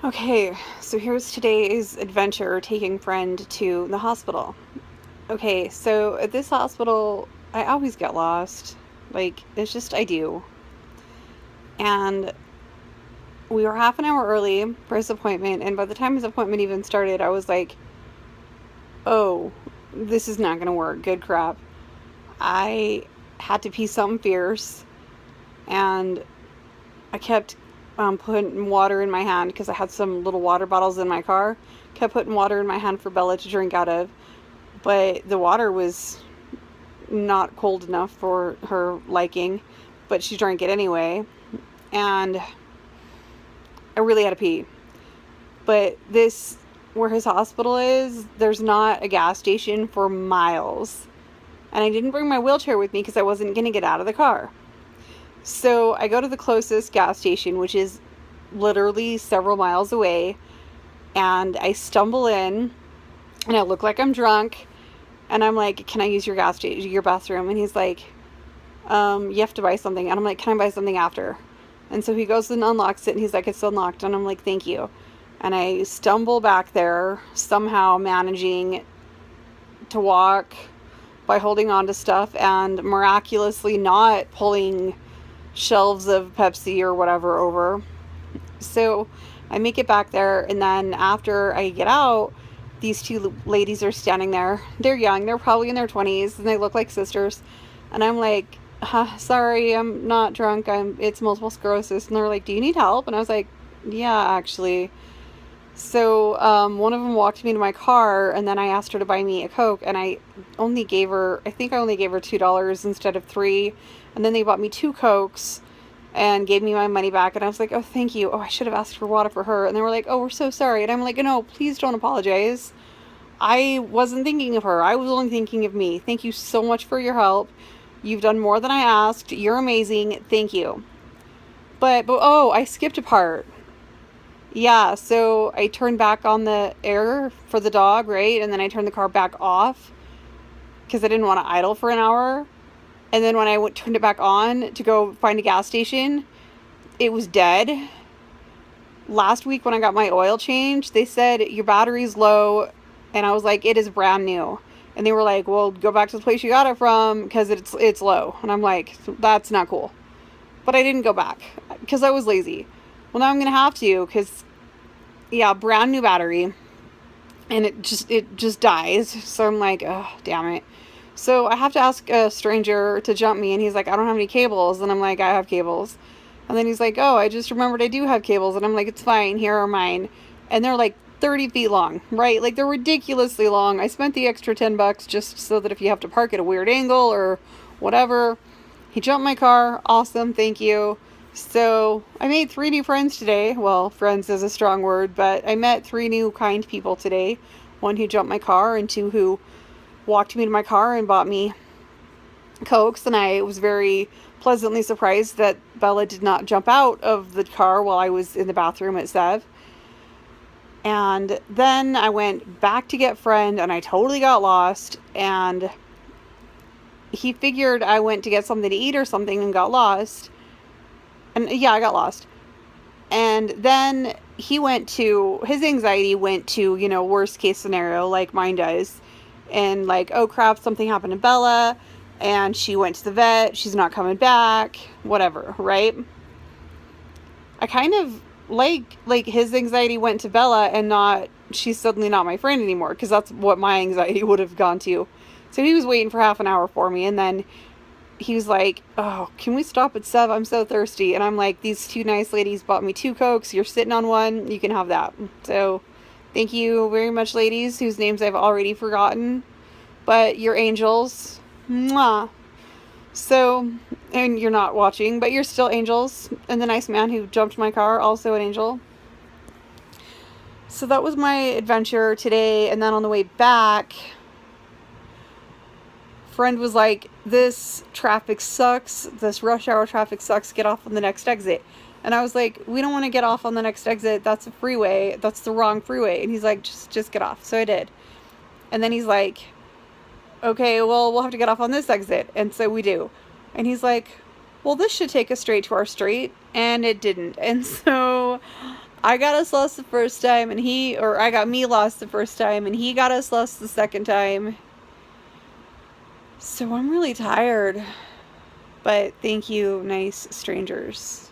Okay, so here's today's adventure taking friend to the hospital. Okay, so at this hospital, I always get lost. Like, it's just I do. And we were half an hour early for his appointment, and by the time his appointment even started, I was like, oh, this is not gonna work. Good crap. I had to pee something fierce, and I kept putting water in my hand because I had some little water bottles in my car. Kept putting water in my hand for Bella to drink out of, but the water was not cold enough for her liking, but she drank it anyway, and I really had to pee. But this, where his hospital is, there's not a gas station for miles. And I didn't bring my wheelchair with me because I wasn't going to get out of the car. So I go to the closest gas station, which is literally several miles away, and I stumble in, and I look like I'm drunk, and I'm like, "Can I use your gas station, your bathroom?" And he's like, "You have to buy something." And I'm like, "Can I buy something after?" And so he goes and unlocks it, and he's like, "It's unlocked." And I'm like, "Thank you." And I stumble back there, somehow managing to walk by holding on to stuff and miraculously not pulling shelves of Pepsi or whatever over. So I make it back there, and then after I get out, these two ladies are standing there. They're young, they're probably in their 20s, and they look like sisters. And I'm like, sorry, I'm not drunk. It's multiple sclerosis. And they're like, do you need help? And I was like, yeah, actually. So one of them walked me to my car, and then I asked her to buy me a Coke, and I think I only gave her $2 instead of three. And then they bought me two Cokes and gave me my money back. And I was like, oh, thank you. Oh, I should have asked for water for her. And they were like, oh, we're so sorry. And I'm like, no, please don't apologize. I wasn't thinking of her. I was only thinking of me. Thank you so much for your help. You've done more than I asked. You're amazing. Thank you. But oh, I skipped a part. Yeah, so I turned back on the air for the dog, right? And then I turned the car back off because I didn't want to idle for an hour. And then when turned it back on to go find a gas station, it was dead. Last week when I got my oil change, they said your battery's low, and I was like, it is brand new. And they were like, well, go back to the place you got it from because it's low. And I'm like, that's not cool. But I didn't go back because I was lazy. Well, now I'm gonna have to because yeah, brand new battery, and it just dies. So I'm like, oh, damn it. So I have to ask a stranger to jump me, and he's like, I don't have any cables. And I'm like, I have cables. And then he's like, oh, I just remembered I do have cables. And I'm like, it's fine, here are mine. And they're like 30 feet long, right? Like, they're ridiculously long. I spent the extra $10 just so that if you have to park at a weird angle or whatever. He jumped my car. Awesome, thank you. So I made three new friends today. Well, friends is a strong word, but I met three new kind people today. One who jumped my car, and two who walked me to my car and bought me Cokes. And I was very pleasantly surprised that Bella did not jump out of the car while I was in the bathroom at Zev. And then I went back to get friend, and I totally got lost. And he figured I went to get something to eat or something and got lost. And yeah, I got lost. And then his anxiety went to, worst case scenario, like mine does. And like, oh crap, something happened to Bella, and she went to the vet, she's not coming back, whatever, right? I kind of like his anxiety went to Bella and not, she's suddenly not my friend anymore, because that's what my anxiety would have gone to. So he was waiting for half an hour for me, and then he was like, oh, can we stop at Sev? I'm so thirsty. And I'm like, these two nice ladies bought me two Cokes. You're sitting on one. You can have that. So thank you very much, ladies, whose names I've already forgotten. But you're angels. Mwah. So, and you're not watching, but you're still angels. And the nice man who jumped my car, also an angel. So that was my adventure today. And then on the way back, friend was like, this traffic sucks, this rush hour traffic sucks, get off on the next exit. And I was like, we don't want to get off on the next exit, that's a freeway, that's the wrong freeway. And he's like, just get off. So I did. And then he's like, okay, well, we'll have to get off on this exit. And so we do. And he's like, well, this should take us straight to our street. And it didn't. And so I got us lost the first time, and I got me lost the first time, and he got us lost the second time. So I'm really tired. But thank you, nice strangers.